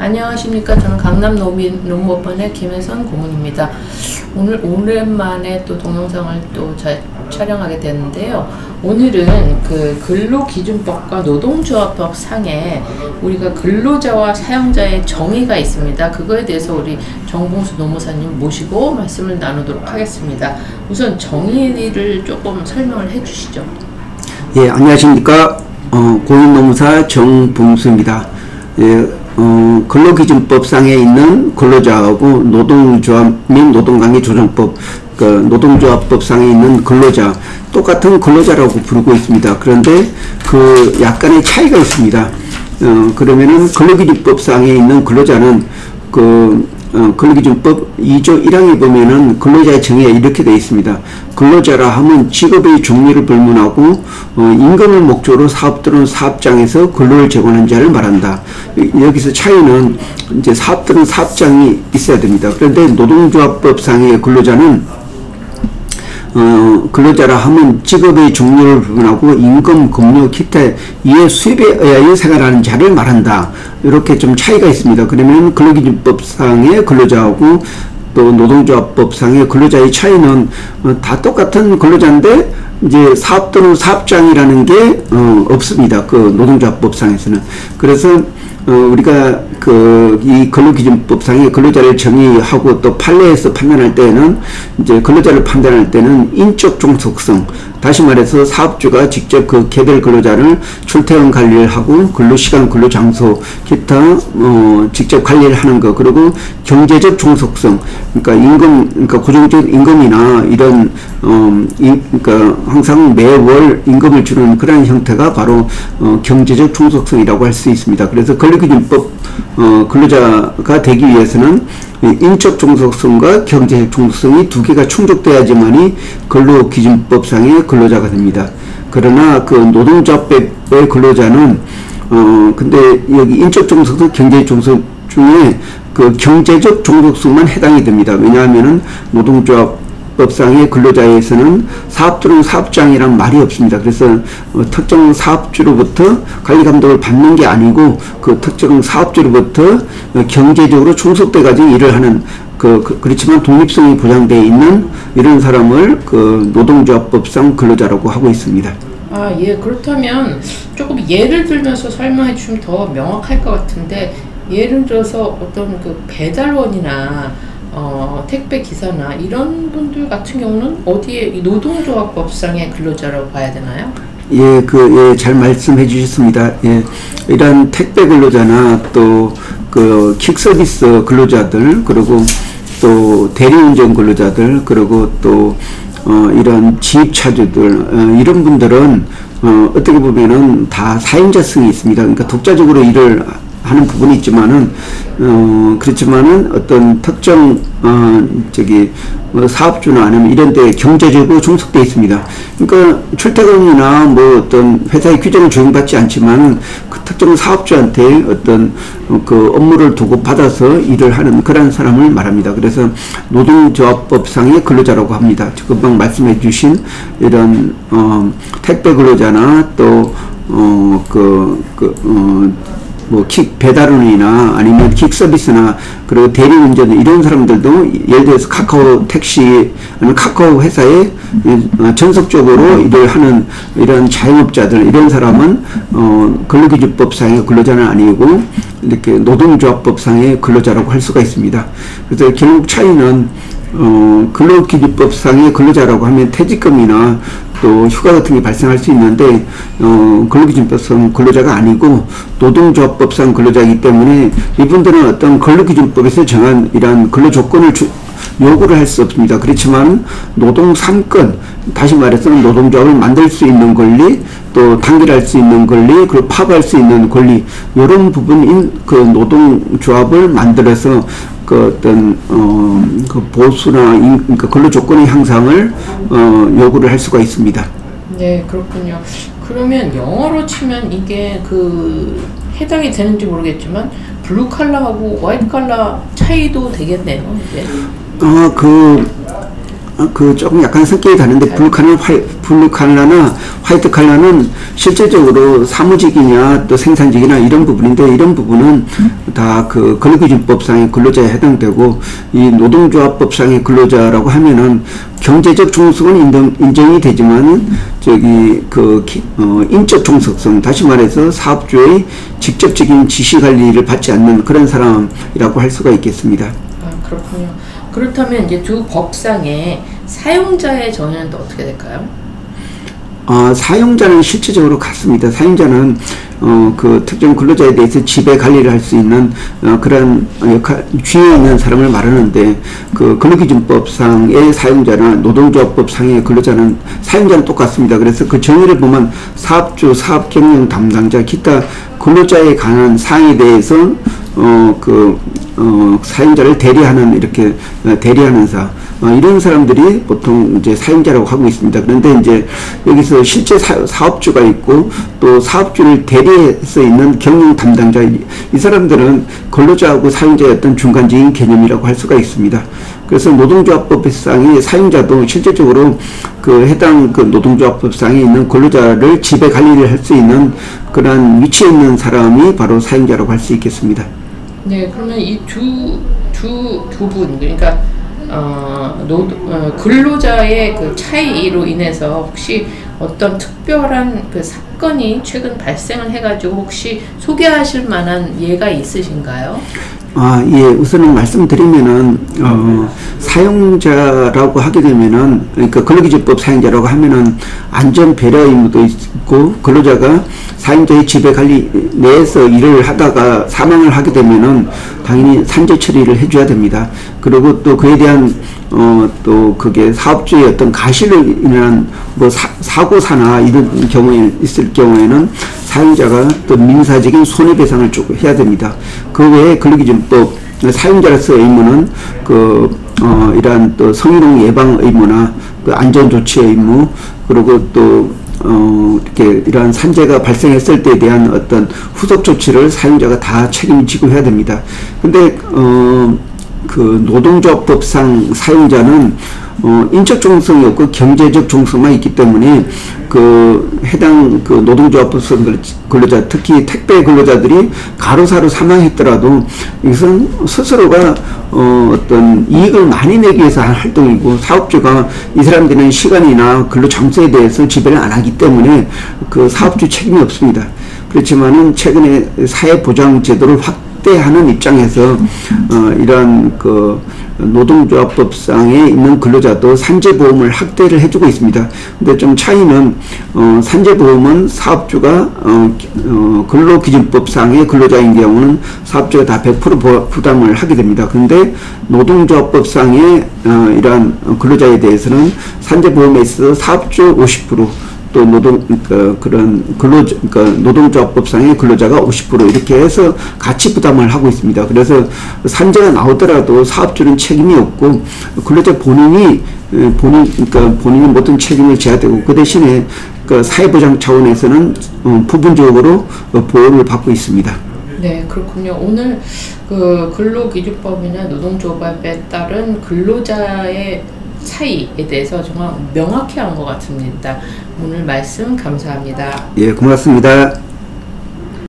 안녕하십니까. 저는 강남 농법원의 김혜선 고문입니다. 오늘 오랜만에 또 동영상을 또 촬영하게 됐는데요. 오늘은 그 근로기준법과 노동조합법 상에 우리가 근로자와 사용자의 정의가 있습니다. 그거에 대해서 우리 정봉수 노무사님 모시고 말씀을 나누도록 하겠습니다. 우선 정의를 조금 설명을 해 주시죠. 예, 안녕하십니까. 고인노무사 정봉수입니다. 예, 근로기준법상에 있는 근로자하고 노동조합 및 노동관계조정법, 노동조합법상에 있는 근로자, 똑같은 근로자라고 부르고 있습니다. 그런데 그 약간의 차이가 있습니다. 그러면은 근로기준법상에 있는 근로자는 근로기준법 2조 1항에 보면은 근로자의 정의가 이렇게 되어 있습니다. 근로자라 하면 직업의 종류를 불문하고 임금을 목적으로 사업 또는 사업장에서 근로를 제공하는 자를 말한다. 여기서 차이는 이제 사업 또는 사업장이 있어야 됩니다. 그런데 노동조합법상의 근로자는 근로자라 하면 직업의 종류를 불문하고 임금, 급료, 기타 이해 수입에 의하여 생활하는 자를 말한다. 이렇게 좀 차이가 있습니다. 그러면 근로기준법상의 근로자하고 또 노동조합법상의 근로자의 차이는 다 똑같은 근로자인데 이제 사업 또는 사업장이라는 게 없습니다. 그 노동조합법상에서는. 그래서 우리가 이 근로기준법상의 근로자를 정의하고 또 판례에서 판단할 때는 이제 근로자를 판단할 때는 인적 종속성, 다시 말해서 사업주가 직접 그 개별 근로자를 출퇴근 관리를 하고 근로시간, 근로장소, 기타 직접 관리를 하는 거, 그리고 경제적 종속성, 그러니까 고정적 임금이나 이런 그러니까 항상 매월 임금을 주는 그런 형태가 바로 경제적 종속성이라고 할 수 있습니다. 그래서 근로기준법 근로자가 되기 위해서는 인적 종속성과 경제적 종속성이 두 개가 충족돼야지만이 근로기준법상의 근로자가 됩니다. 그러나 그 노동조합법의 근로자는 근데 여기 인적 종속성, 경제적 종속 중에 그 경제적 종속성만 해당이 됩니다. 왜냐하면은 노동조합법상의 근로자에서는 사업 또는 사업장이란 말이 없습니다. 그래서 특정 사업주로부터 관리 감독을 받는 게 아니고 그 특정 사업주로부터 경제적으로 종속돼 가지고 일을 하는 그렇지만 독립성이 보장되어 있는 이런 사람을 노동조합법상 근로자라고 하고 있습니다. 아, 예. 그렇다면 조금 예를 들면서 설명해 주시면 더 명확할 것 같은데, 예를 들어서 어떤 그 배달원이나 택배 기사나 이런 분들 같은 경우는 어디에 노동조합법상의 근로자라고 봐야 되나요? 예, 잘 말씀해 주셨습니다. 예, 이런 택배 근로자나 또 퀵서비스 근로자들, 그리고 또 대리운전 근로자들, 그리고 또 이런 지입차주들, 이런 분들은 어떻게 보면은 다 사임자성이 있습니다. 그러니까 독자적으로 일을 하는 부분이 있지만은 그렇지만은 어떤 특정 사업주나 아니면 이런 데 경제적으로 종속되어 있습니다. 그러니까 출퇴근이나 뭐 어떤 회사의 규정을 적용받지 않지만 그 특정 사업주한테 어떤 그 업무를 두고 받아서 일을 하는 그런 사람을 말합니다. 그래서 노동조합법상의 근로자라고 합니다. 금방 말씀해 주신 이런 택배 근로자나 또 뭐 배달원이나 아니면 킥서비스나 그리고 대리운전 이런 사람들도 예를 들어서 카카오 택시 아니면 카카오 회사에 전속적으로 일을 하는 이런 자영업자들, 이런 사람은 근로기준법상의 근로자는 아니고 이렇게 노동조합법상의 근로자라고 할 수가 있습니다. 그래서 결국 차이는 근로기준법상의 근로자라고 하면 퇴직금이나 또 휴가 같은 게 발생할 수 있는데 근로기준법상 근로자가 아니고 노동조합법상 근로자이기 때문에 이분들은 어떤 근로기준법에서 정한 이러한 근로조건을 요구를 할 수 없습니다. 그렇지만 노동 3권, 다시 말해서 노동조합을 만들 수 있는 권리, 또 단결할 수 있는 권리, 그리고 파업할 수 있는 권리, 이런 부분인 그 노동조합을 만들어서 어떤 보수나 그러니까 근로조건의 향상을 요구를 할 수가 있습니다. 네, 그렇군요. 그러면 영어로 치면 이게 해당이 되는지 모르겠지만 블루 칼라하고 화이트 칼라 차이도 되겠네요, 이제. 그 조금 약간 성격이 다른데 블루 칼라나 화이트 칼라는 실제적으로 사무직이냐 또 생산직이나 이런 부분인데, 이런 부분은 다 그 근로기준법상의 근로자에 해당되고, 이 노동조합법상의 근로자라고 하면은 경제적 종속은 인정이 되지만 저기 인적 종속성, 다시 말해서 사업주의 직접적인 지시 관리를 받지 않는 그런 사람이라고 할 수가 있겠습니다. 아, 그렇군요. 그렇다면 이제 두 법상의 사용자의 정의는 또 어떻게 될까요? 사용자는 실질적으로 같습니다. 사용자는 그 특정 근로자에 대해서 지배 관리를 할 수 있는 그런 역할, 주위에 있는 사람을 말하는데, 그 근로기준법상의 사용자나 노동조합법상의 근로자는 사용자는 똑같습니다. 그래서 그 정의를 보면 사업주, 사업경영 담당자, 기타 근로자에 관한 사항에 대해서 사용자를 대리하는, 이렇게 대리하는 이런 사람들이 보통 이제 사용자라고 하고 있습니다. 그런데 이제 여기서 실제 사업주가 있고, 또 사업주를 대리해서 있는 경영 담당자, 이 사람들은 근로자하고 사용자의 어떤 중간적인 개념이라고 할 수가 있습니다. 그래서 노동조합법상의 사용자도 실질적으로 그 해당 그 노동조합법상에 있는 근로자를 지배 관리를 할 수 있는 그런 위치에 있는 사람이 바로 사용자라고 할 수 있겠습니다. 네, 그러면 이 두 분, 그러니까 근로자의 그 차이로 인해서 혹시 어떤 특별한 그 사건이 최근 발생을 해가지고 혹시 소개하실 만한 예가 있으신가요? 예, 우선은 말씀드리면은, 사용자라고 하게 되면은, 그러니까 근로기준법 사용자라고 하면은, 안전 배려 의무도 있고, 근로자가 사용자의 지배 관리 내에서 일을 하다가 사망을 하게 되면은, 당연히 산재 처리를 해줘야 됩니다. 그리고 또 그에 대한, 또 그게 사업주의 어떤 가실로 인한 뭐 사고사나 이런 경우에 있을 경우에는 사용자가 또 민사적인 손해배상을 해야 됩니다. 그 외에 근로기준법 사용자로서의 의무는 이러한 또 성희롱 예방 의무나 그 안전조치의 의무, 그리고 또 이렇게 이러한 산재가 발생했을 때에 대한 어떤 후속 조치를 사용자가 다 책임지고 해야 됩니다. 근데 그 노동조합법상 사용자는 인적 종속이 없고 경제적 종속만 있기 때문에 그 해당 그 노동조합법상 근로자, 특히 택배 근로자들이 가로사로 사망했더라도 이것은 스스로가 어떤 이익을 많이 내기 위해서 한 활동이고, 사업주가 이 사람들은 시간이나 근로 장소에 대해서 지배를 안 하기 때문에 그 사업주 책임이 없습니다. 그렇지만은 최근에 사회보장 제도를 확대하는 입장에서 이러한 그 노동조합법상에 있는 근로자도 산재보험을 확대를 해주고 있습니다. 근데 좀 차이는 산재보험은 사업주가 근로기준법상의 근로자인 경우는 사업주가 다 100% 부담을 하게 됩니다. 근데 노동조합법상의 이러한 근로자에 대해서는 산재보험에 있어서 사업주 50%, 또 노동조합법상의 근로자가 50% 이렇게 해서 같이 부담을 하고 있습니다. 그래서 산재가 나오더라도 사업주는 책임이 없고, 근로자 본인이 모든 책임을 져야 되고, 그 대신에 그 사회보장 차원에서는 부분적으로 보호를 받고 있습니다. 네, 그렇군요. 오늘 그 근로기준법이나 노동조합에 따른 근로자의 차이에 대해서 정말 명확히 한 것 같습니다. 오늘 말씀 감사합니다. 예, 고맙습니다.